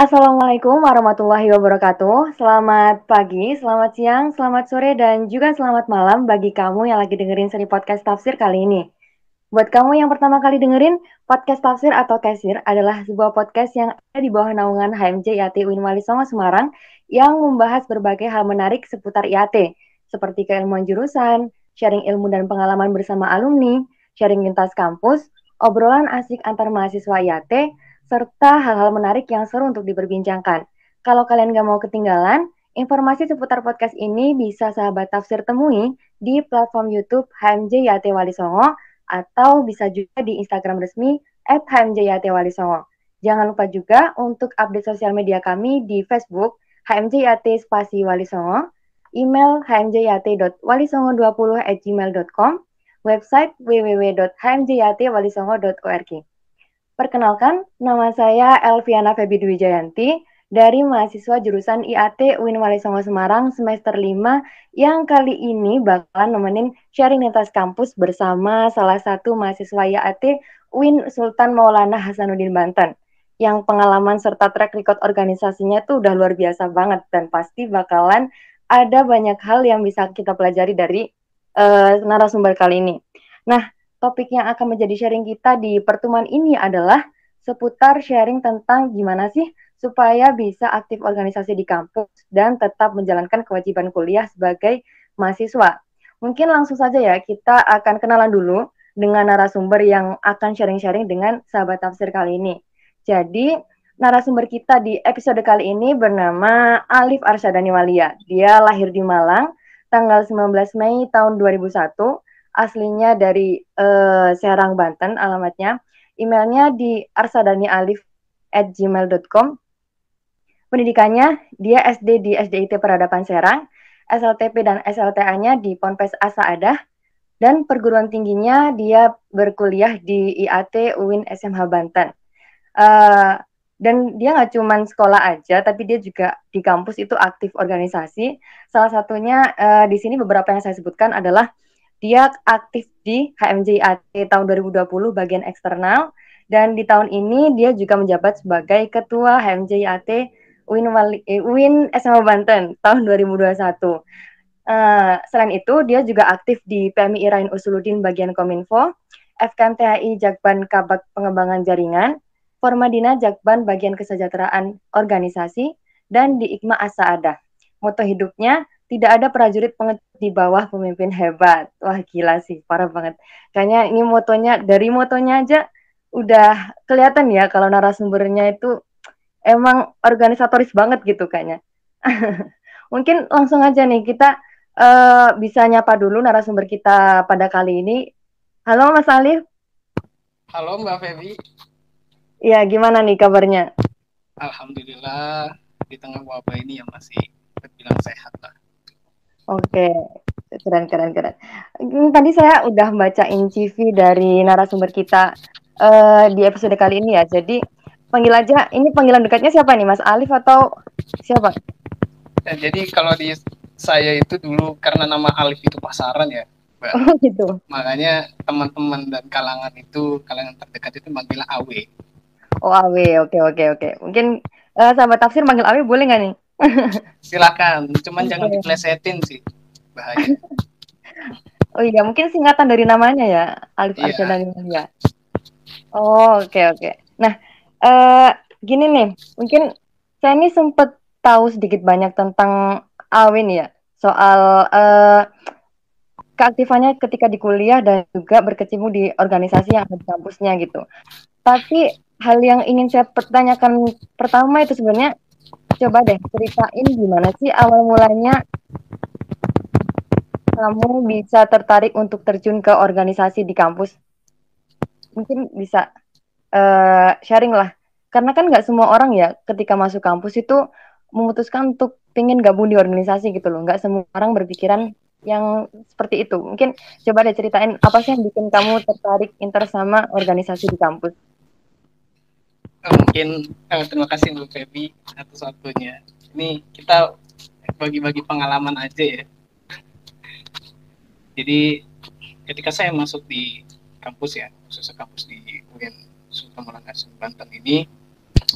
Assalamualaikum warahmatullahi wabarakatuh. Selamat pagi, selamat siang, selamat sore, dan juga selamat malam bagi kamu yang lagi dengerin seri podcast Tafsir kali ini. Buat kamu yang pertama kali dengerin, podcast Tafsir atau Kasir adalah sebuah podcast yang ada di bawah naungan HMJ IAT UIN Wali Songo Semarang yang membahas berbagai hal menarik seputar IAT, seperti keilmuan jurusan, sharing ilmu dan pengalaman bersama alumni, sharing lintas kampus, obrolan asik antar mahasiswa IAT, serta hal-hal menarik yang seru untuk diperbincangkan. Kalau kalian gak mau ketinggalan, informasi seputar podcast ini bisa sahabat Tafsir temui di platform YouTube HMJ IAT Wali Songo atau bisa juga di Instagram resmi @hmjyatwalisongo. Jangan lupa juga untuk update sosial media kami di Facebook HMJYat spasi Wali Songo, email hmjyat.walisongo20@gmail.com, website www.hmjyatwalisongo.org. Perkenalkan, nama saya Elviana Febi Dwi Jayanti dari mahasiswa jurusan IAT UIN Wali Songo Semarang semester 5 yang kali ini bakalan nemenin sharing lintas kampus bersama salah satu mahasiswa IAT UIN Sultan Maulana Hasanuddin Banten yang pengalaman serta track record organisasinya tuh udah luar biasa banget dan pasti bakalan ada banyak hal yang bisa kita pelajari dari narasumber kali ini. Nah, topik yang akan menjadi sharing kita di pertemuan ini adalah seputar sharing tentang gimana sih supaya bisa aktif organisasi di kampus dan tetap menjalankan kewajiban kuliah sebagai mahasiswa. Mungkin langsung saja ya, kita akan kenalan dulu dengan narasumber yang akan sharing-sharing dengan sahabat tafsir kali ini. Jadi, narasumber kita di episode kali ini bernama Alif Arsyadani Walia. Dia lahir di Malang tanggal 19 Mei tahun 2001, aslinya dari Serang, Banten alamatnya. Emailnya di arsadanialif@gmail.com. Pendidikannya dia SD di SDIT Peradaban Serang, SLTP dan SLTA-nya di Ponpes Asa-Adah, dan perguruan tingginya dia berkuliah di IAT UIN SMH Banten. Dan dia nggak cuma sekolah aja, tapi dia juga di kampus itu aktif organisasi. Salah satunya di sini beberapa yang saya sebutkan adalah dia aktif di HMJIAT tahun 2020 bagian eksternal, dan di tahun ini dia juga menjabat sebagai Ketua HMJIAT UIN SMA Banten tahun 2021. Selain itu, dia juga aktif di PMI Irain Usuluddin bagian Kominfo, FKMTHI Jakban Kabak Pengembangan Jaringan, Formadina Jakban bagian Kesejahteraan Organisasi, dan di IKMA Asa-Adah. Moto hidupnya, tidak ada prajurit pengecut di bawah pemimpin hebat. Wah, gila sih, parah banget. Kayaknya ini motonya, dari motonya aja udah kelihatan ya kalau narasumbernya itu emang organisatoris banget gitu kayaknya. Mungkin langsung aja nih kita bisa nyapa dulu narasumber kita pada kali ini. Halo Mas Alif. Halo Mbak Feby. Iya, gimana nih kabarnya? Alhamdulillah di tengah wabah ini yang masih terbilang sehat lah. Oke, keren keren keren. Tadi saya udah bacain CV dari narasumber kita di episode kali ini ya. Jadi panggil aja, ini panggilan dekatnya siapa nih, Mas Alif atau siapa? Jadi kalau di saya itu dulu karena nama Alif itu pasaran ya, Mbak. Oh gitu. Makanya teman-teman dan kalangan terdekat itu manggil AW. Oh Awe, oke oke oke. Mungkin sahabat tafsir manggil Awe boleh nggak nih? Silakan, cuman jangan Oke. diplesetin sih, bahaya. Oh iya, mungkin singkatan dari namanya ya, Alif Iya, Arsyadani Mulia. Oh, oke oke. Nah, eh gini nih, mungkin saya ini sempet tahu sedikit banyak tentang Awin ya, soal keaktifannya ketika di kuliah dan juga berkecimpung di organisasi yang ada di kampusnya gitu. Tapi hal yang ingin saya pertanyakan pertama itu sebenarnya, coba deh ceritain gimana sih awal mulanya kamu bisa tertarik untuk terjun ke organisasi di kampus. Mungkin bisa sharing lah. Karena kan nggak semua orang ya ketika masuk kampus itu memutuskan untuk pengen gabung di organisasi gitu loh. Nggak semua orang berpikiran yang seperti itu. Mungkin coba deh ceritain apa sih yang bikin kamu tertarik interest sama organisasi di kampus. mungkin terima kasih Mbak Feby atas waktunya. Ini kita bagi-bagi pengalaman aja ya. Jadi ketika saya masuk di kampus ya, khususnya kampus di UIN Sultan Maulana Hasanuddin Banten ini,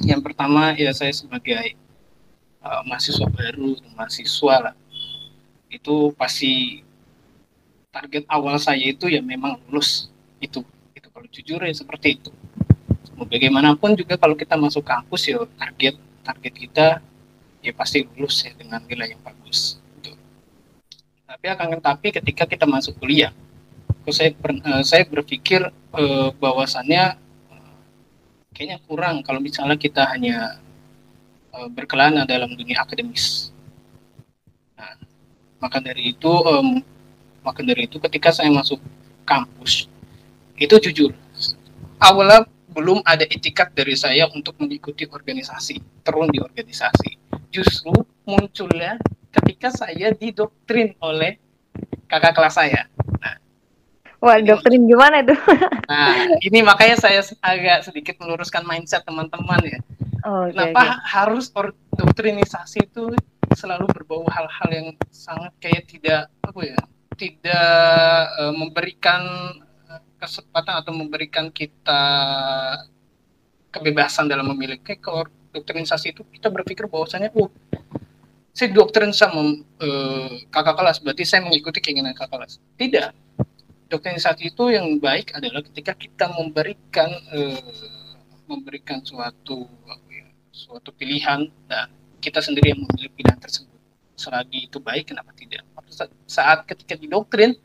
Yang pertama ya saya sebagai mahasiswa baru, mahasiswa lah, itu pasti target awal saya itu ya memang lulus. Itu kalau jujur ya seperti itu. Mau bagaimanapun juga kalau kita masuk kampus ya target kita ya pasti lulus ya dengan nilai yang bagus. Gitu. Tapi ketika kita masuk kuliah, saya berpikir bahwasannya kayaknya kurang kalau misalnya kita hanya berkelana dalam dunia akademis. Nah, maka dari itu ketika saya masuk kampus itu jujur awalnya belum ada etikat dari saya untuk mengikuti organisasi, turun di organisasi. Justru munculnya ketika saya didoktrin oleh kakak kelas saya. Nah, Wah, doktrin gimana itu? ini makanya saya agak sedikit meluruskan mindset teman-teman ya. Kenapa harus doktrinisasi itu selalu berbau hal-hal yang sangat kayak tidak memberikan kesempatan atau memberikan kita kebebasan dalam memilih. Kalau doktrinisasi itu kita berpikir bahwasanya saya doktrin sama kakak kelas, berarti saya mengikuti keinginan kakak kelas. Tidak. Doktrinisasi itu yang baik adalah ketika kita memberikan suatu pilihan dan kita sendiri yang memilih pilihan tersebut. Selagi itu baik, kenapa tidak? Saat ketika didoktrin,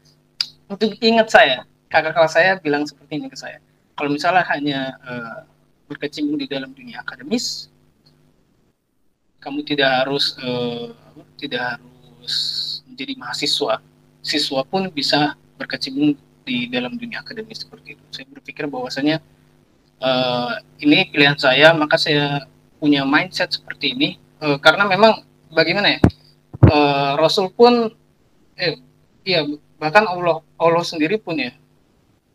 untuk ingat saya, kakak kelas saya bilang seperti ini ke saya. Kalau misalnya hanya berkecimpung di dalam dunia akademis, kamu tidak harus menjadi mahasiswa. Siswa pun bisa berkecimpung di dalam dunia akademis seperti itu. Saya berpikir bahwasanya ini pilihan saya, maka saya punya mindset seperti ini karena memang bagaimana ya, Rasul pun bahkan Allah sendiri pun ya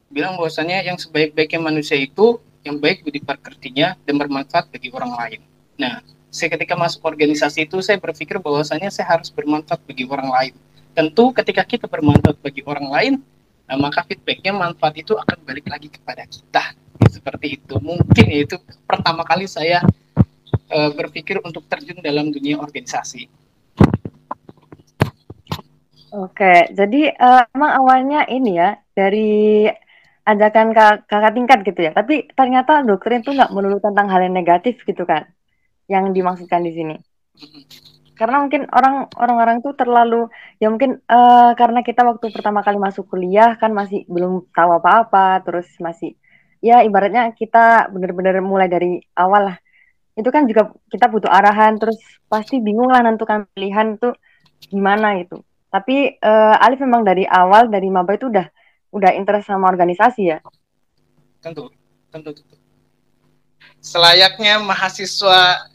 bilang bahwasanya yang sebaik-baiknya manusia itu yang baik budi pekertinya dan bermanfaat bagi orang lain. Nah, saya ketika masuk organisasi itu saya berpikir bahwasanya saya harus bermanfaat bagi orang lain. Tentu ketika kita bermanfaat bagi orang lain, maka feedbacknya manfaat itu akan balik lagi kepada kita. Seperti itu. Mungkin itu pertama kali saya berpikir untuk terjun dalam dunia organisasi. Oke, jadi emang awalnya ini ya dari ajakan kakak tingkat gitu ya. Tapi ternyata doktrin itu nggak melulu tentang hal yang negatif gitu kan, yang dimaksudkan di sini. Karena mungkin orang-orang tuh terlalu ya mungkin karena kita waktu pertama kali masuk kuliah kan masih belum tahu apa-apa, terus masih ya ibaratnya kita benar-benar mulai dari awal lah. Itu kan juga kita butuh arahan, terus pasti bingung lah nentukan pilihan tuh gimana gitu. Tapi Alif memang dari awal dari maba itu udah interest sama organisasi ya. Tentu. Selayaknya mahasiswa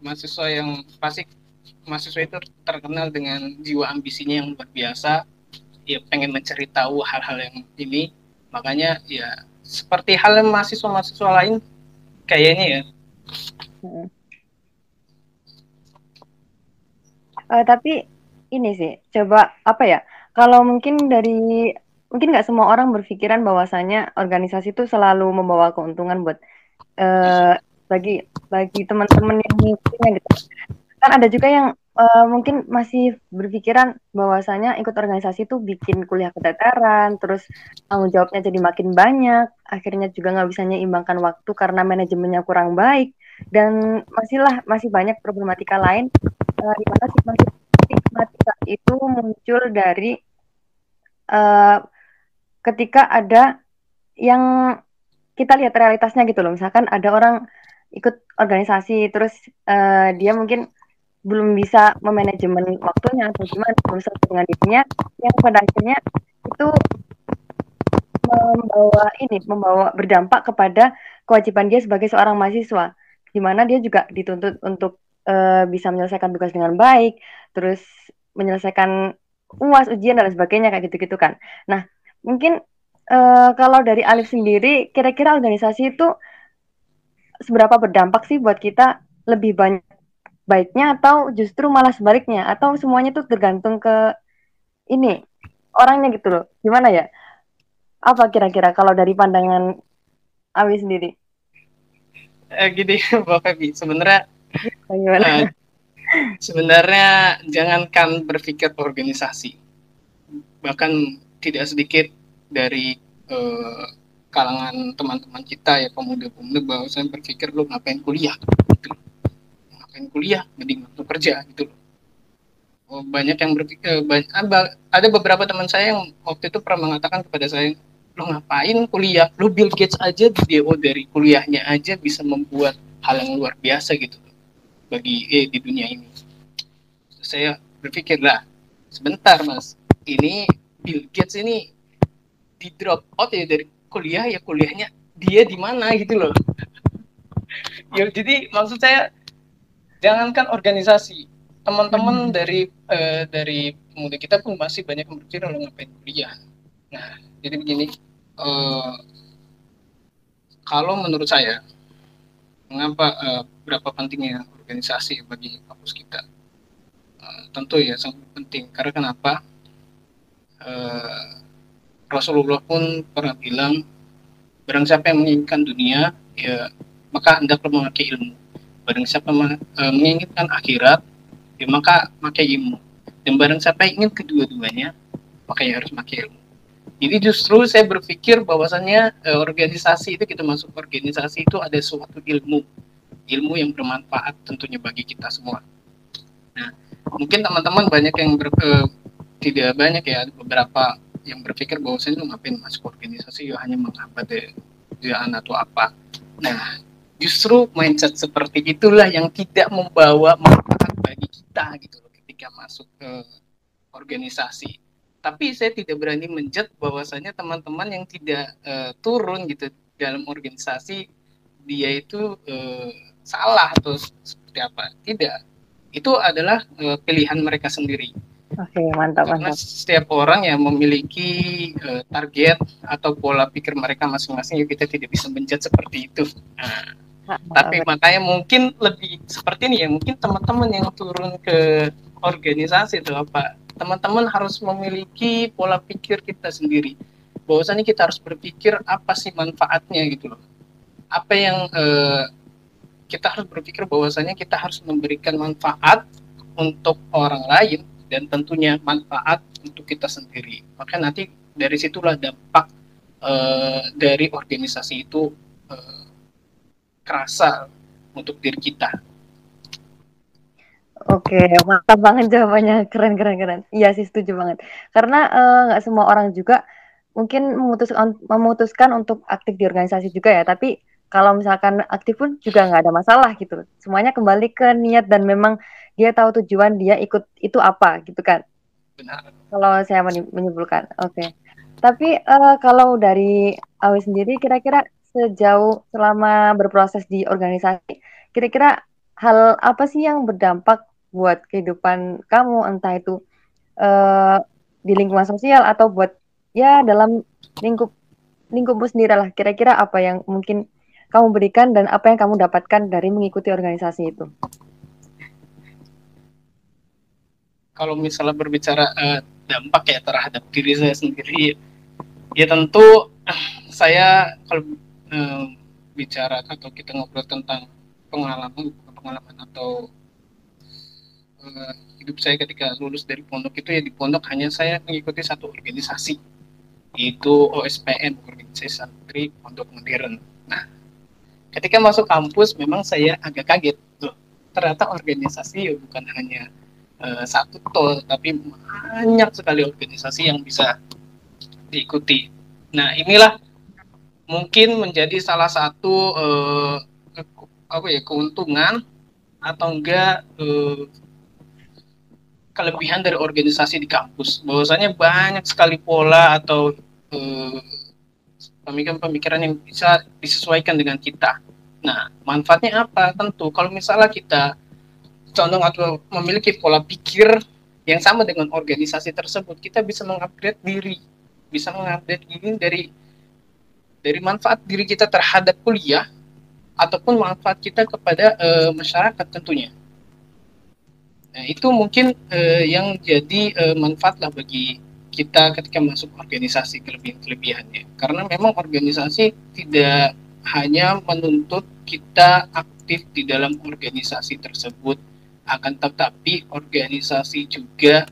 mahasiswa yang pasti mahasiswa itu terkenal dengan jiwa ambisinya yang luar biasa, ya pengen mencari tahu hal-hal yang ini, makanya ya seperti hal mahasiswa lain kayaknya ya. Tapi ini sih, coba apa ya? Kalau mungkin nggak semua orang berpikiran bahwasanya organisasi itu selalu membawa keuntungan buat bagi teman-teman yang mengikutinya gitu. Kan ada juga yang mungkin masih berpikiran bahwasanya ikut organisasi itu bikin kuliah keteteran, terus tanggung jawabnya jadi makin banyak, akhirnya juga nggak bisa menyeimbangkan waktu karena manajemennya kurang baik, dan masih banyak problematika lain di mana stigmatika itu muncul dari ketika ada yang kita lihat realitasnya gitu loh. Misalkan ada orang ikut organisasi, terus dia mungkin belum bisa memanajemen waktunya atau gimana, belum sesuai dengan dirinya, yang pada akhirnya itu membawa berdampak kepada kewajiban dia sebagai seorang mahasiswa, di mana dia juga dituntut untuk bisa menyelesaikan tugas dengan baik, terus menyelesaikan UAS, ujian dan sebagainya kayak gitu-gitu kan. Nah, mungkin kalau dari Alif sendiri, kira-kira organisasi itu seberapa berdampak sih buat kita, lebih banyak baiknya atau justru malah sebaliknya, atau semuanya tuh tergantung ke ini orangnya gitu loh. Gimana ya? Apa kira-kira kalau dari pandangan Awi sendiri? Gini Mbak Febi, sebenarnya Gimana? sebenarnya jangankan berpikir organisasi, bahkan tidak sedikit dari eh, kalangan teman-teman kita ya pemuda-pemuda bahwa saya berpikir lu ngapain kuliah gitu. Ngapain kuliah mending masuk kerja gitu loh. Banyak yang berpikir ada beberapa teman saya yang waktu itu pernah mengatakan kepada saya, lo ngapain kuliah, lo Bill Gates aja DO dari kuliahnya aja bisa membuat hal yang luar biasa gitu bagi di dunia ini. Saya berpikir lah, sebentar mas, ini Bill Gates ini di drop out ya dari kuliah, ya kuliahnya dia di mana gitu loh. Ya jadi maksud saya jangankan organisasi, teman-teman dari pemuda kita pun masih banyak yang berpikir lo ngapain kuliah. Nah jadi begini, uh, kalau menurut saya mengapa berapa pentingnya organisasi bagi kampus kita, tentu ya sangat penting karena kenapa, uh, Rasulullah pun pernah bilang, barang siapa yang menginginkan dunia, ya maka hendaklah memakai ilmu. Barang siapa menginginkan akhirat, ya maka pakai ilmu. Dan barang siapa yang ingin kedua-duanya, maka ya harus pakai ilmu. Jadi justru saya berpikir bahwasannya organisasi itu, kita masuk organisasi itu ada suatu ilmu, ilmu yang bermanfaat tentunya bagi kita semua. Nah, mungkin teman-teman banyak yang tidak banyak ya, beberapa yang berpikir bahwasanya ngapain masuk organisasi ya hanya menghambat kerjaan atau apa. Nah, justru mindset seperti itulah yang tidak membawa manfaat bagi kita gitu loh ketika masuk ke organisasi. Tapi saya tidak berani menjudge bahwasanya teman-teman yang tidak turun gitu dalam organisasi dia itu salah atau seperti apa. Tidak. Itu adalah pilihan mereka sendiri. Oke, mantap, Karena mantap. setiap orang yang memiliki target atau pola pikir mereka masing-masing, ya kita tidak bisa menjudge seperti itu. Nah, tapi makanya mungkin lebih seperti ini ya, mungkin teman-teman yang turun ke organisasi itu apa, teman-teman harus memiliki pola pikir kita sendiri, bahwasanya kita harus berpikir apa sih manfaatnya gitu loh, apa yang kita harus berpikir bahwasanya kita harus memberikan manfaat untuk orang lain dan tentunya manfaat untuk kita sendiri. Maka nanti dari situlah dampak dari organisasi itu kerasa untuk diri kita. Oke, mantap banget jawabannya, keren keren keren. Iya sih, setuju banget. Karena nggak semua orang juga mungkin memutuskan untuk aktif di organisasi juga ya. Tapi kalau misalkan aktif pun juga nggak ada masalah gitu. Semuanya kembali ke niat dan memang dia tahu tujuan dia ikut itu apa gitu kan. Benar. Kalau saya menyimpulkan, oke. Tapi kalau dari Awi sendiri, kira-kira sejauh selama berproses di organisasi, kira-kira hal apa sih yang berdampak buat kehidupan kamu, entah itu uh, di lingkungan sosial atau buat ya dalam lingkupmu sendiri lah. Kira-kira apa yang mungkin kamu berikan dan apa yang kamu dapatkan dari mengikuti organisasi itu? Kalau misalnya berbicara dampak ya terhadap diri saya sendiri, ya tentu saya kalau bicara atau kita ngobrol tentang pengalaman atau hidup saya ketika lulus dari pondok itu, ya di pondok hanya saya mengikuti satu organisasi, yaitu OSPM, Organisasi Santri Pondok Modern. Nah, ketika masuk kampus memang saya agak kaget loh, ternyata organisasi ya bukan hanya satu tol, tapi banyak sekali organisasi yang bisa diikuti. Nah, inilah mungkin menjadi salah satu keuntungan atau enggak kelebihan dari organisasi di kampus, bahwasanya banyak sekali pola atau pemikiran-pemikiran yang bisa disesuaikan dengan kita. Nah, manfaatnya apa? Tentu kalau misalnya kita condong atau memiliki pola pikir yang sama dengan organisasi tersebut, kita bisa mengupgrade diri, bisa mengupgrade diri dari manfaat diri kita terhadap kuliah ataupun manfaat kita kepada masyarakat tentunya. Nah, itu mungkin yang jadi manfaat lah bagi kita ketika masuk organisasi, kelebihannya. Karena memang organisasi tidak hanya menuntut kita aktif di dalam organisasi tersebut, akan tetapi organisasi juga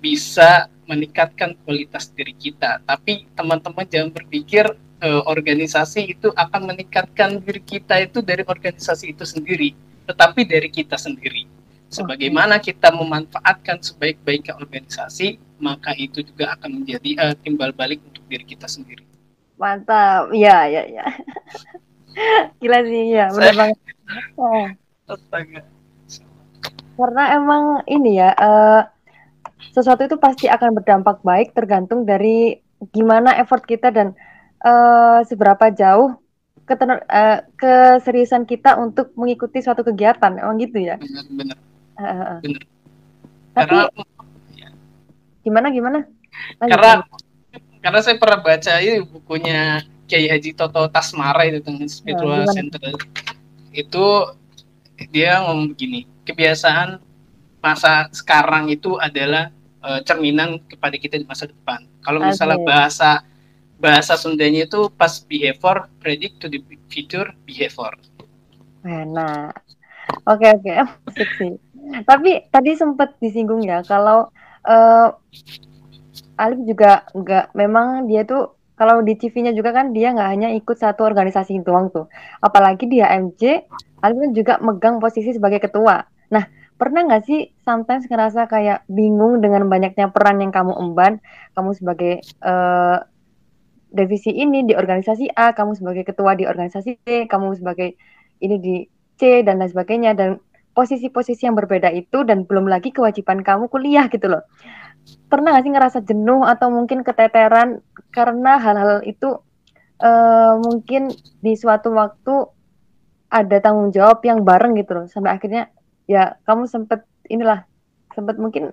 bisa meningkatkan kualitas diri kita. Tapi teman-teman jangan berpikir organisasi itu akan meningkatkan diri kita itu dari organisasi itu sendiri, tetapi dari kita sendiri. Sebagaimana kita memanfaatkan sebaik-baiknya organisasi, maka itu juga akan menjadi timbal balik untuk diri kita sendiri. Mantap, ya, ya, ya. Gila sih, ya, bener banget. Oh. Karena emang ini ya, sesuatu itu pasti akan berdampak baik tergantung dari gimana effort kita dan seberapa jauh keseriusan kita untuk mengikuti suatu kegiatan, emang gitu ya. Benar. Tapi gimana? Karena saya pernah baca ini bukunya Kiai Haji Toto Tasmara itu tentang spiritual center. Itu dia ngomong begini, kebiasaan masa sekarang itu adalah cerminan kepada kita di masa depan. Kalau misalnya bahasa Sundanya itu past behavior predict to the future behavior. Nah, oke, asik sih. Tapi tadi sempat disinggung ya kalau Alif juga memang dia tuh kalau di CV-nya juga kan dia nggak hanya ikut satu organisasi doang tuh. Apalagi di HMJ, Alif kan juga megang posisi sebagai ketua. Nah, pernah nggak sih sometimes ngerasa kayak bingung dengan banyaknya peran yang kamu emban? Kamu sebagai divisi ini di organisasi A, kamu sebagai ketua di organisasi B, kamu sebagai ini di C, dan lain sebagainya. Dan posisi-posisi yang berbeda itu, dan belum lagi kewajiban kamu kuliah gitu loh. Pernah nggak sih ngerasa jenuh atau mungkin keteteran karena hal-hal itu mungkin di suatu waktu ada tanggung jawab yang bareng gitu loh, sampai akhirnya ya kamu sempat mungkin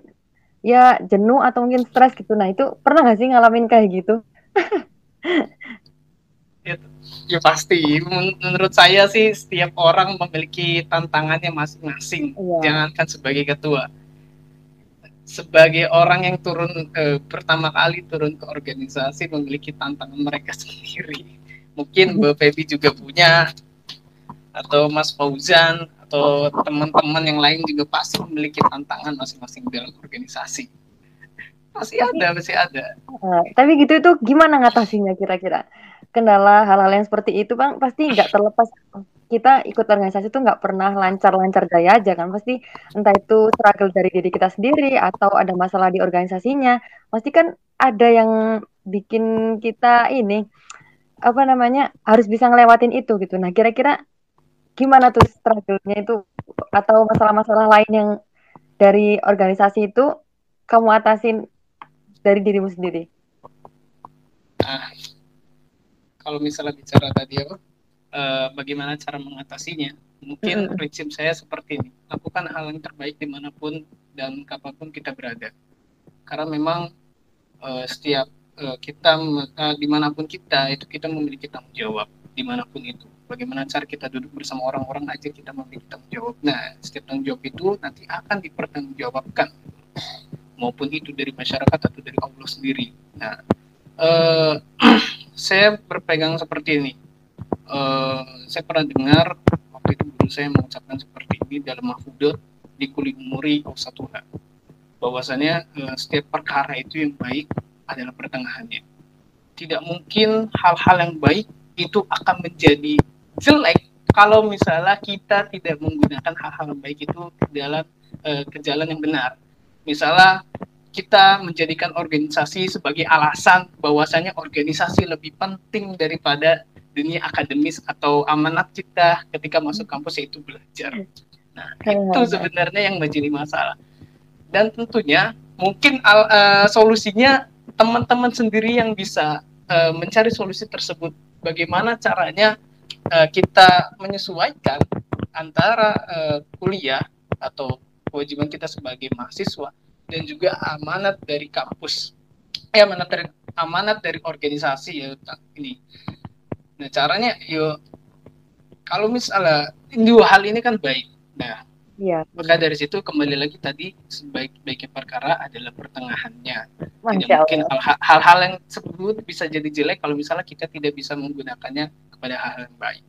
ya jenuh atau mungkin stres gitu. Nah itu pernah nggak sih ngalamin kayak gitu? Ya pasti, menurut saya sih setiap orang memiliki tantangannya masing-masing. Jangankan sebagai ketua, sebagai orang yang pertama kali turun ke organisasi memiliki tantangan mereka sendiri. Mungkin Mbak Feby juga punya, atau Mas Fauzan, atau teman-teman yang lain juga pasti memiliki tantangan masing-masing dalam organisasi. Pasti ada. Tapi gitu itu gimana ngatasinya kira-kira? Kendala hal-hal yang seperti itu Bang pasti nggak terlepas, kita ikut organisasi itu nggak pernah lancar-lancar jaya aja kan, pasti entah itu struggle dari diri kita sendiri atau ada masalah di organisasinya, pasti kan ada yang bikin kita ini harus bisa ngelewatin itu gitu. Nah kira-kira gimana tuh struggle-nya itu atau masalah-masalah lain yang dari organisasi itu kamu atasin dari dirimu sendiri? Kalau misalnya bicara tadi bagaimana cara mengatasinya, mungkin prinsip saya seperti ini: lakukan hal yang terbaik dimanapun dan kapanpun kita berada. Karena memang setiap kita dimanapun kita itu kita memiliki tanggung jawab dimanapun itu. Bagaimana cara kita duduk bersama orang-orang aja kita memiliki tanggung jawab. Nah, setiap tanggung jawab itu nanti akan dipertanggungjawabkan, maupun itu dari masyarakat atau dari Allah sendiri. Nah, saya berpegang seperti ini. Saya pernah dengar waktu itu guru saya mengucapkan seperti ini dalam mahfudzah di kuli umuri ausatuha, bahwasanya setiap perkara itu yang baik adalah pertengahannya. Tidak mungkin hal-hal yang baik itu akan menjadi jelek kalau misalnya kita tidak menggunakan hal-hal yang baik itu ke jalan yang benar. Misalnya kita menjadikan organisasi sebagai alasan bahwasanya organisasi lebih penting daripada dunia akademis atau amanat kita ketika masuk kampus, yaitu belajar. Nah, itu sebenarnya yang menjadi masalah. Dan tentunya mungkin solusinya teman-teman sendiri yang bisa mencari solusi tersebut. Bagaimana caranya kita menyesuaikan antara kuliah atau kewajiban kita sebagai mahasiswa dan juga amanat dari kampus, amanat dari organisasi ya ini. Nah caranya kalau misalnya dua hal ini kan baik. Nah, maka dari situ kembali lagi tadi, sebaik-baiknya perkara adalah pertengahannya. Tidak mungkin hal-hal yang tersebut bisa jadi jelek kalau misalnya kita tidak bisa menggunakannya kepada hal yang baik.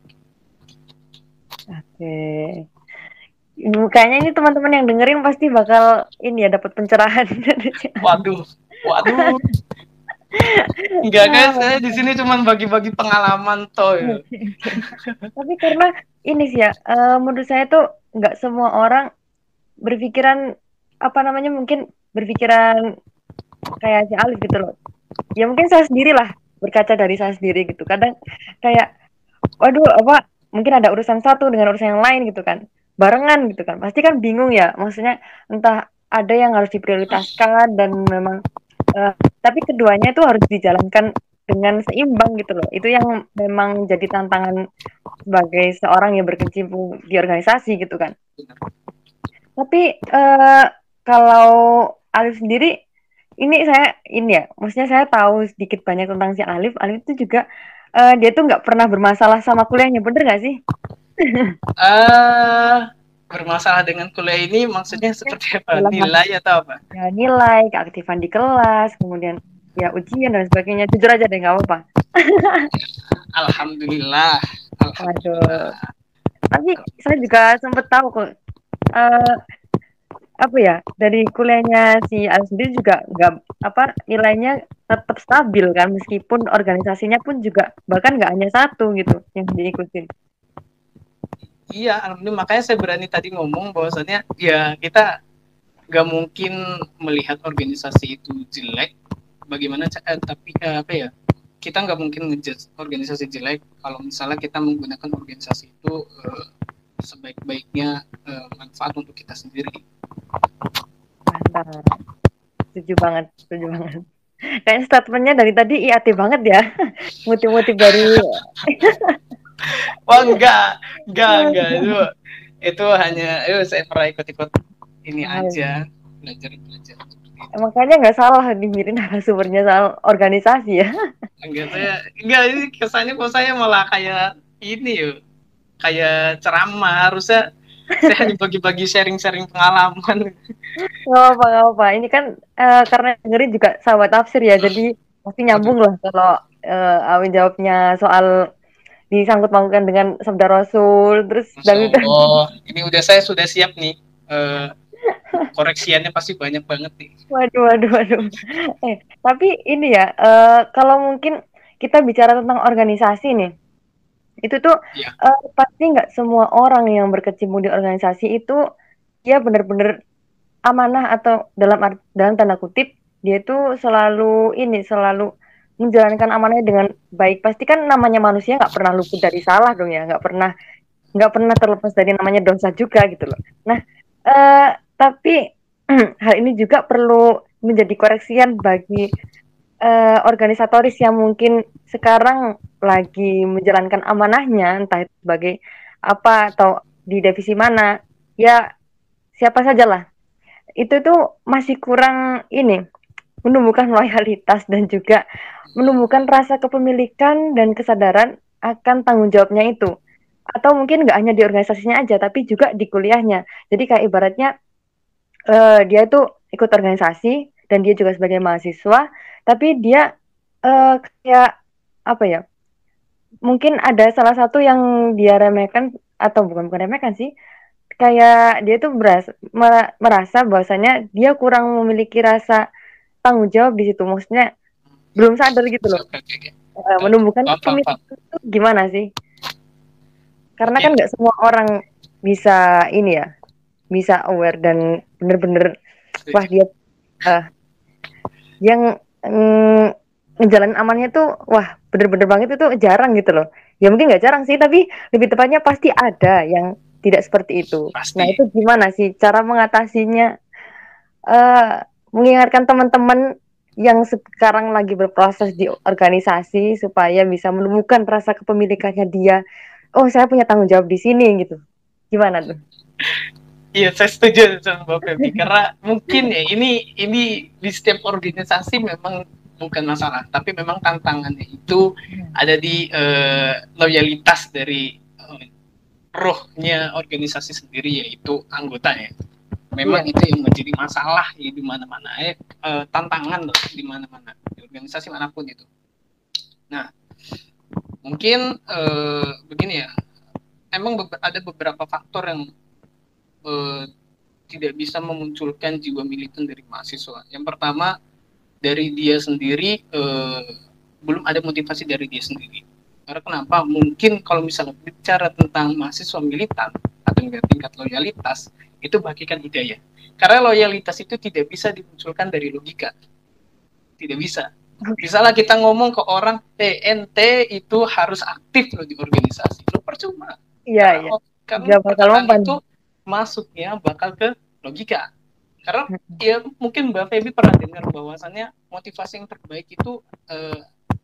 Oke. Kayaknya ini teman-teman yang dengerin pasti bakal ini ya dapat pencerahan dari si Alif. Waduh, waduh. Enggak guys, saya di sini cuma bagi-bagi pengalaman toh. Ya. Tapi karena ini sih ya, menurut saya tuh nggak semua orang berpikiran apa namanya mungkin berpikiran kayak si Alif gitu loh. Ya mungkin saya sendiri lah berkaca dari saya sendiri gitu. Kadang kayak waduh apa mungkin ada urusan satu dengan urusan yang lain gitu kan. Barengan gitu kan. Pasti kan bingung ya. Maksudnya entah ada yang harus diprioritaskan dan memang tapi keduanya itu harus dijalankan dengan seimbang gitu loh. Itu yang memang jadi tantangan sebagai seorang yang berkecimpung di organisasi gitu kan. Tapi kalau Alif sendiri ini saya ini ya, maksudnya saya tahu sedikit banyak tentang si Alif. Alif itu juga dia tuh nggak pernah bermasalah sama kuliahnya, bener nggak sih? Bermasalah dengan kuliah ini maksudnya Ya, seperti apa? dalam hal Nilai atau apa? ya, nilai, keaktifan di kelas, kemudian ya ujian dan sebagainya. Jujur aja deh nggak apa-apa. Alhamdulillah, alhamdulillah. Waduh. Tapi saya juga sempat tahu kok eh, apa ya dari kuliahnya si Alif sendiri juga nggak apa nilainya tetap stabil kan meskipun organisasinya pun juga bahkan nggak hanya satu gitu yang diikutin. Iya, alhamdulillah makanya saya berani tadi ngomong bahwasannya ya kita nggak mungkin melihat organisasi itu jelek. Bagaimana tapi apa ya? Kita nggak mungkin ngejudge organisasi jelek kalau misalnya kita menggunakan organisasi itu sebaik-baiknya manfaat untuk kita sendiri. Mantap, setuju banget, setuju banget. Kayaknya statementnya dari tadi IAT banget ya, motif-motif dari. Wah enggak itu hanya saya pernah ikut-ikut ini aja belajar. Makanya nggak salah dimirin narasumbernya soal organisasi ya. Enggak ini kesannya kok saya malah kayak ini yuk kayak ceramah harusnya saya hanya bagi-bagi sharing-sharing pengalaman. Nggak apa. Ini kan karena dengerin juga sahabat tafsir ya, jadi pasti Waduh, nyambung lah kalau Awin jawabnya soal disangkut pautkan dengan sabda Rasul, terus Masya dari Allah, ini saya sudah siap nih. Koreksiannya pasti banyak banget nih. waduh. Tapi ini ya, kalau mungkin kita bicara tentang organisasi nih, itu tuh Ya. pasti nggak semua orang yang berkecimpung di organisasi itu dia benar-benar amanah atau dalam tanda kutip dia tuh selalu menjalankan amanahnya dengan baik. Pasti kan namanya manusia nggak pernah luput dari salah dong ya, nggak pernah terlepas dari namanya dosa juga gitu loh. Nah, tapi hal ini juga perlu menjadi koreksian bagi organisatoris yang mungkin sekarang lagi menjalankan amanahnya, entah itu sebagai apa atau di divisi mana, ya siapa sajalah. Itu tuh masih kurang ini menumbuhkan loyalitas dan juga menumbuhkan rasa kepemilikan dan kesadaran akan tanggung jawabnya itu. Atau mungkin nggak hanya di organisasinya aja, tapi juga di kuliahnya. Jadi kayak ibaratnya dia tuh ikut organisasi dan dia juga sebagai mahasiswa, tapi dia kayak apa ya? Mungkin ada salah satu yang dia remehkan atau bukan remehkan sih, kayak dia tuh merasa bahwasanya dia kurang memiliki rasa tanggung jawab di situ. Maksudnya belum sadar gitu loh. Oke. Menumbuhkan Paham. kepemilikan itu gimana sih? Karena Oke. kan nggak semua orang bisa ini ya, bisa aware dan bener-bener wah dia yang ngejalanin amannya tuh wah bener-bener banget itu jarang gitu loh. Ya mungkin nggak jarang sih, tapi lebih tepatnya pasti ada yang tidak seperti itu. Nah Pasti. itu gimana sih cara mengatasinya? Mengingatkan teman-teman yang sekarang lagi berproses di organisasi supaya bisa menemukan rasa kepemilikannya dia. Oh saya punya tanggung jawab di sini gitu. Gimana tuh? Iya, saya setuju sama Mbak Feby karena mungkin ya ini di setiap organisasi memang bukan masalah, tapi memang tantangannya itu ada di loyalitas dari rohnya organisasi sendiri yaitu anggotanya. Memang Iya. itu yang menjadi masalah ya, di mana-mana tantangan loh di mana-mana di organisasi manapun itu. Nah, Mungkin begini ya, emang ada beberapa faktor yang eh, tidak bisa memunculkan jiwa militan dari mahasiswa. Yang pertama, dari dia sendiri belum ada motivasi dari dia sendiri. Karena kenapa? Mungkin kalau misalnya bicara tentang mahasiswa militan atau tingkat loyalitas, itu bagikan hidayah. Karena loyalitas itu tidak bisa dimunculkan dari logika. Tidak bisa. Misalnya kita ngomong ke orang, ente itu harus aktif loh di organisasi. Lo percuma. Iya, iya. Karena Gak bakal perkataan mempan. itu masuknya bakal ke logika. Karena ya mungkin Mbak Feby pernah dengar bahwasannya motivasi yang terbaik itu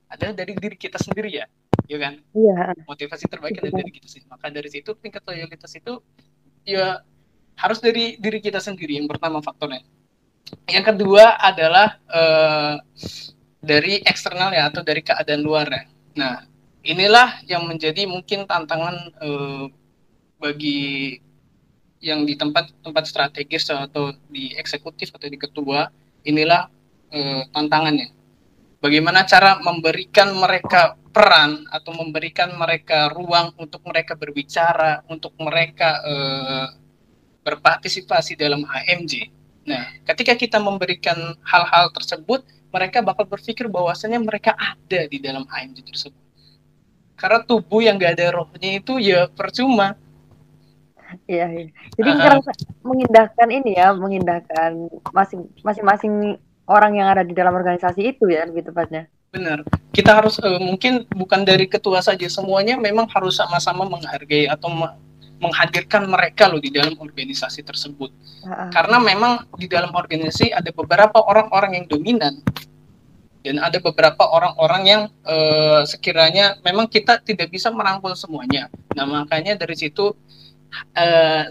adalah dari diri kita sendiri ya, ya kan? Iya. Motivasi terbaik adalah dari kita sendiri. Maka dari situ tingkat loyalitas itu ya harus dari diri kita sendiri yang pertama faktornya. Yang kedua adalah dari eksternal ya atau dari keadaan luar ya. Nah inilah yang menjadi mungkin tantangan bagi yang di tempat strategis atau di eksekutif atau di ketua, inilah tantangannya. Bagaimana cara memberikan mereka peran atau memberikan mereka ruang untuk mereka berbicara, untuk mereka berpartisipasi dalam HMJ. Nah, ketika kita memberikan hal-hal tersebut, mereka bakal berpikir bahwasanya mereka ada di dalam HMJ tersebut. Karena tubuh yang gak ada rohnya itu ya percuma. Iya, iya. Jadi ngerasa mengindahkan ini ya, mengindahkan masing-masing orang yang ada di dalam organisasi itu ya, lebih tepatnya. Benar. Kita harus mungkin bukan dari ketua saja, semuanya memang harus sama-sama menghargai atau menghadirkan mereka loh di dalam organisasi tersebut. Karena memang di dalam organisasi ada beberapa orang-orang yang dominan dan ada beberapa orang-orang yang sekiranya memang kita tidak bisa merangkul semuanya. Nah makanya dari situ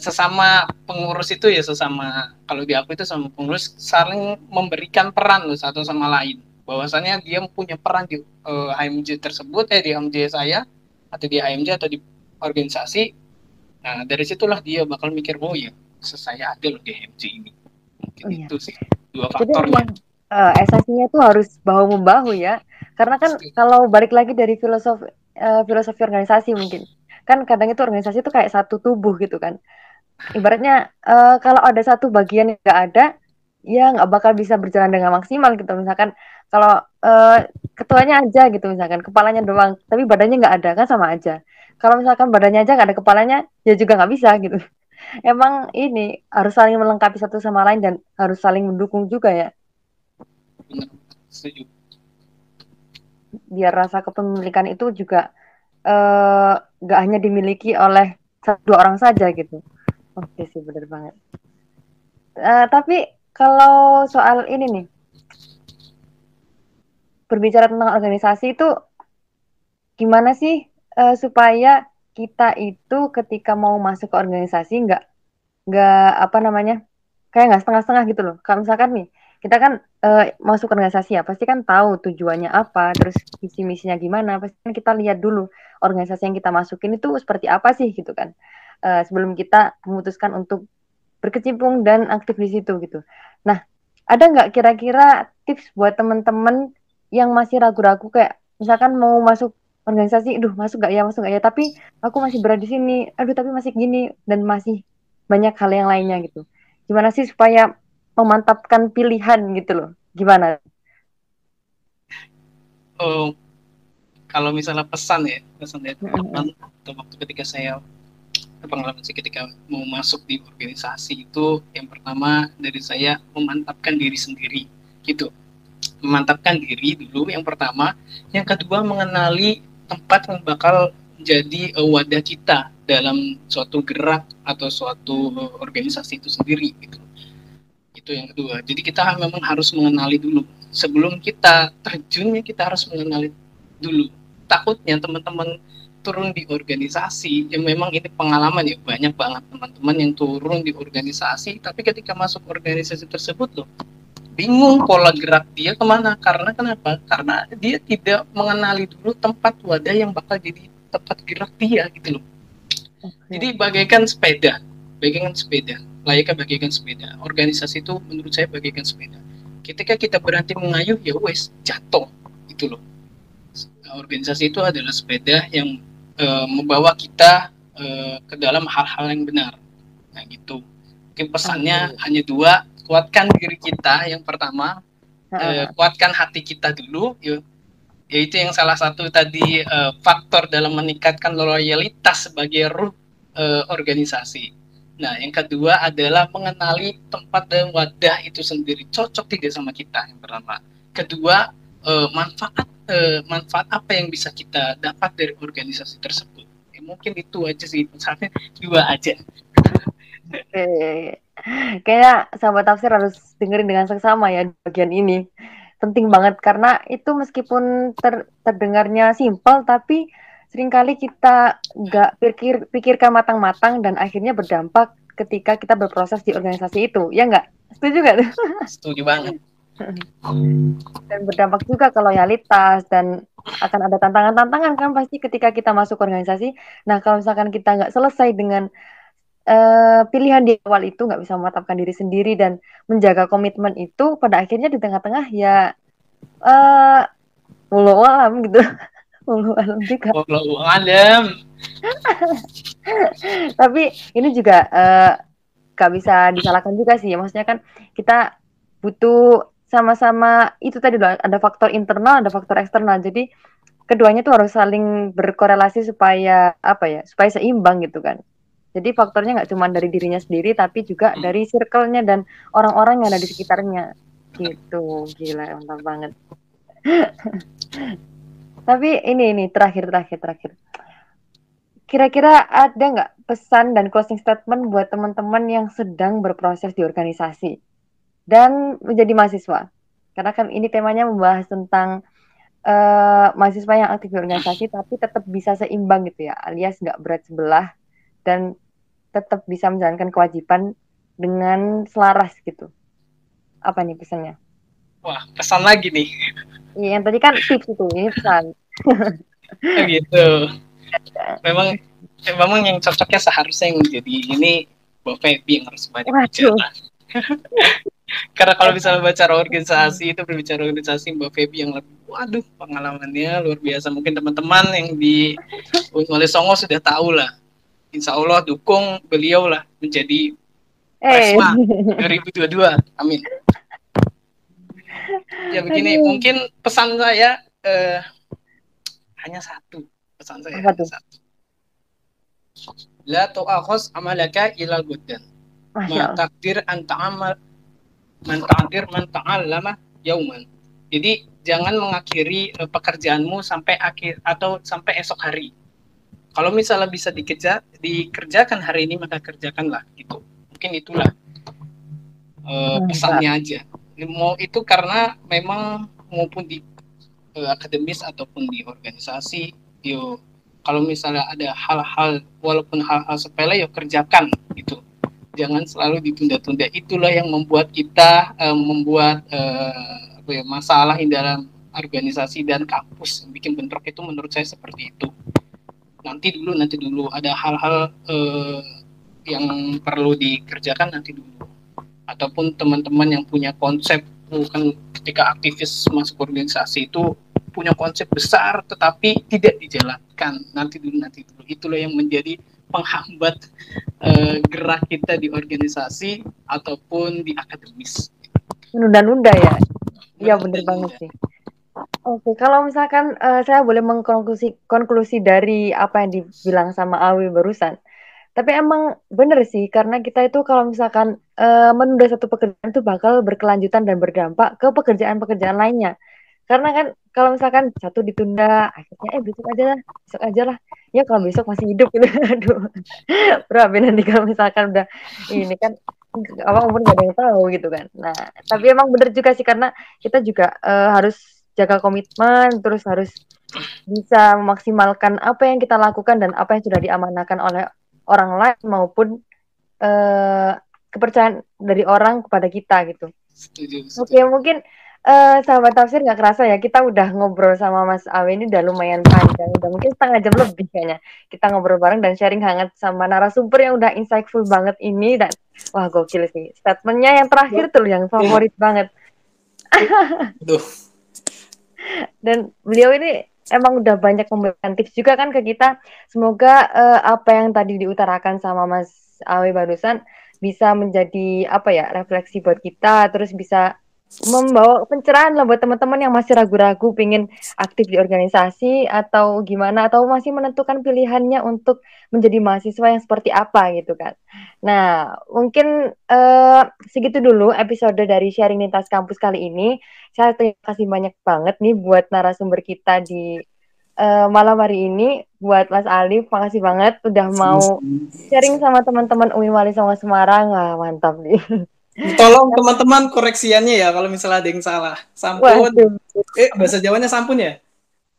sesama pengurus itu ya sesama, kalau di aku itu sama pengurus saling memberikan peran loh satu sama lain, bahwasannya dia punya peran di HMJ tersebut, di HMJ saya atau di HMJ atau di organisasi. Nah dari situlah dia bakal mikir, oh ya saya ada loh di HMJ ini. Mungkin itu sih dua faktornya. Jadi memang esensinya tuh harus bahu membahu ya, karena kan kalau balik lagi dari filosofi organisasi mungkin kan kadang itu organisasi itu kayak satu tubuh gitu kan, ibaratnya kalau ada satu bagian yang nggak ada ya nggak bakal bisa berjalan dengan maksimal gitu. Misalkan kalau ketuanya aja gitu, misalkan kepalanya doang tapi badannya nggak ada kan sama aja. Kalau misalkan badannya aja nggak ada kepalanya ya juga nggak bisa gitu. Emang ini harus saling melengkapi satu sama lain dan harus saling mendukung juga ya. Benar, setuju. Biar rasa kepemilikan itu juga nggak hanya dimiliki oleh dua orang saja gitu. Oke sih, benar banget. Tapi kalau soal ini nih, berbicara tentang organisasi itu gimana sih supaya kita itu ketika mau masuk ke organisasi nggak apa namanya, kayak nggak setengah-setengah gitu loh. Kalau misalkan nih kita kan masuk organisasi ya pasti kan tahu tujuannya apa, terus visi misinya gimana, pasti kan kita lihat dulu organisasi yang kita masukin itu seperti apa sih gitu kan, sebelum kita memutuskan untuk berkecimpung dan aktif di situ gitu. Nah, ada nggak kira-kira tips buat teman-teman yang masih ragu-ragu kayak misalkan mau masuk organisasi, masuk nggak ya, tapi aku masih berada di sini, tapi masih gini dan masih banyak hal yang lainnya gitu. Gimana sih supaya memantapkan pilihan gitu loh? Gimana? Oh, kalau misalnya pesan dari teman-teman atau waktu ketika saya pengalaman saya ketika mau masuk di organisasi itu, yang pertama dari saya memantapkan diri sendiri gitu, memantapkan diri dulu yang pertama. Yang kedua mengenali tempat yang bakal menjadi wadah kita dalam suatu gerak atau suatu organisasi itu sendiri gitu. Itu yang kedua. Jadi kita memang harus mengenali dulu sebelum kita terjunnya, kita harus mengenali dulu. Takutnya teman-teman turun di organisasi yang memang ini pengalaman ya, banyak banget teman-teman yang turun di organisasi tapi ketika masuk organisasi tersebut loh bingung pola gerak dia kemana. Karena kenapa? Karena dia tidak mengenali dulu tempat wadah yang bakal jadi tempat gerak dia gitu loh. Jadi bagaikan sepeda, layaknya bagaikan sepeda. Organisasi itu menurut saya bagaikan sepeda. Ketika kita berhenti mengayuh ya wes jatuh gitu loh. Organisasi itu adalah sepeda yang membawa kita ke dalam hal-hal yang benar. Nah gitu. Mungkin pesannya hanya dua, kuatkan diri kita yang pertama, kuatkan hati kita dulu, yaitu yang salah satu tadi faktor dalam meningkatkan loyalitas sebagai ruh organisasi. Nah, yang kedua adalah mengenali tempat dan wadah itu sendiri cocok tidak sama kita. Yang pertama, kedua manfaat apa yang bisa kita dapat dari organisasi tersebut. Mungkin itu aja sih, misalnya dua aja. Kayaknya sahabat tafsir harus dengerin dengan seksama ya bagian ini. Penting banget karena itu meskipun terdengarnya simpel tapi seringkali kita nggak pikirkan matang-matang dan akhirnya berdampak ketika kita berproses di organisasi itu. Ya nggak? Setuju nggak tuh? Setuju banget. Dan berdampak juga ke loyalitas dan akan ada tantangan-tantangan kan pasti ketika kita masuk organisasi. Nah kalau misalkan kita nggak selesai dengan pilihan di awal itu, nggak bisa mematapkan diri sendiri dan menjaga komitmen itu, pada akhirnya di tengah-tengah ya wallahu alam gitu. Wallahu alam juga. Wallahu alam. Tapi ini juga gak bisa disalahkan juga sih. Maksudnya kan kita butuh sama-sama itu tadi loh, ada faktor internal, ada faktor eksternal. Jadi keduanya tuh harus saling berkorelasi supaya apa ya? Supaya seimbang gitu kan. Jadi faktornya nggak cuma dari dirinya sendiri, tapi juga dari circle-nya dan orang-orang yang ada di sekitarnya. Gitu, gila, mantap banget. Tapi ini terakhir. Kira-kira ada nggak pesan dan closing statement buat teman-teman yang sedang berproses di organisasi dan menjadi mahasiswa? Karena kan ini temanya membahas tentang mahasiswa yang aktif di organisasi, tapi tetap bisa seimbang gitu ya, alias nggak berat sebelah dan tetap bisa menjalankan kewajiban dengan selaras gitu. Apa nih pesannya? Wah, pesan lagi nih. Iya, yang tadi kan tips itu, ini pesan. Gitu. Memang yang cocoknya seharusnya yang menjadi ini Mbak Feby yang harus banyak bicara. Karena kalau misalnya berbicara organisasi Mbak Feby yang lebih, waduh pengalamannya luar biasa. Mungkin teman-teman yang di oleh Songo sudah tahu lah. Insya Allah dukung beliau lah menjadi Presma 2022. Amin. Ya begini, mungkin pesan saya hanya satu. Pesan saya hanya satu. La tu'akhos amalaka ila guddan. Ma takdir an ta'amal man ta'allama yauman. Jadi jangan mengakhiri pekerjaanmu sampai akhir atau sampai esok hari. Kalau misalnya bisa dikerjakan hari ini, maka kerjakanlah gitu. Mungkin itulah pesannya aja. Mau itu karena memang maupun di akademis ataupun di organisasi, kalau misalnya ada hal-hal walaupun hal-hal sepele, kerjakan gitu. Jangan selalu ditunda-tunda. Itulah yang membuat kita membuat masalah di dalam organisasi dan kampus. Yang bikin bentrok itu menurut saya seperti itu. Nanti dulu ada hal-hal yang perlu dikerjakan nanti dulu. Ataupun teman-teman yang punya konsep, bukan ketika aktivis masuk organisasi itu punya konsep besar tetapi tidak dijalankan, nanti dulu. Itulah yang menjadi penghambat gerak kita di organisasi ataupun di akademis. Menunda-nunda ya. Iya bener banget sih. Oke, kalau misalkan saya boleh konklusi dari apa yang dibilang sama Awi barusan. Tapi emang bener sih, karena kita itu kalau misalkan menunda satu pekerjaan itu bakal berkelanjutan dan berdampak ke pekerjaan-pekerjaan lainnya. Karena kan kalau misalkan satu ditunda, akhirnya besok aja lah. Ya kalau besok masih hidup gitu. Aduh. Berapa nanti kalau misalkan udah ini kan umur nggak ada yang tahu gitu kan. Nah, tapi emang bener juga sih karena kita juga harus jaga komitmen, terus harus bisa memaksimalkan apa yang kita lakukan dan apa yang sudah diamanahkan oleh orang lain maupun kepercayaan dari orang kepada kita gitu. Oke, mungkin sahabat tafsir nggak kerasa ya, kita udah ngobrol sama Mas Awe ini udah lumayan panjang, udah mungkin setengah jam lebih kayaknya. Kita ngobrol bareng dan sharing hangat sama narasumber yang udah insightful banget ini, dan wah gokil sih. Statementnya yang terakhir tuh yang favorit banget. Dan beliau ini emang udah banyak memberikan tips juga kan ke kita. Semoga apa yang tadi diutarakan sama Mas Awi barusan bisa menjadi apa ya refleksi buat kita, terus bisa membawa pencerahan lah buat teman-teman yang masih ragu-ragu pengen aktif di organisasi atau gimana atau masih menentukan pilihannya untuk menjadi mahasiswa yang seperti apa gitu kan. Nah, mungkin segitu dulu episode dari sharing lintas kampus kali ini. Saya terima kasih banyak banget nih buat narasumber kita di malam hari ini. Buat Mas Alif, makasih banget udah mau sharing sama teman-teman UIN Wali Songo Semarang. Wah, mantap nih. Tolong teman-teman koreksiannya ya kalau misalnya ada yang salah. Sampun. Waduh. Bahasa Jawanya sampun ya?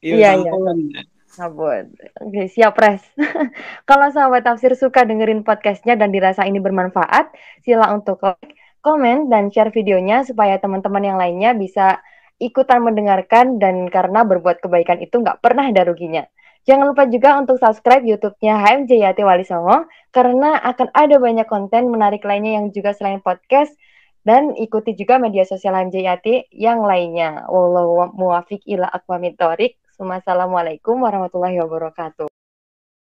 Iya, Iya, iya. sampun. Sabun. Oke, siap, Pres. Kalau sahabat tafsir suka dengerin podcastnya dan dirasa ini bermanfaat, sila untuk like, komen, dan share videonya supaya teman-teman yang lainnya bisa ikutan mendengarkan dan karena berbuat kebaikan itu nggak pernah ada ruginya. Jangan lupa juga untuk subscribe YouTube-nya HMJYT Wali Songo karena akan ada banyak konten menarik lainnya yang juga selain podcast dan ikuti juga media sosial HMJYT yang lainnya. Wallahu muwafiq ila aqwamit thoriq. Wassalamualaikum warahmatullahi wabarakatuh.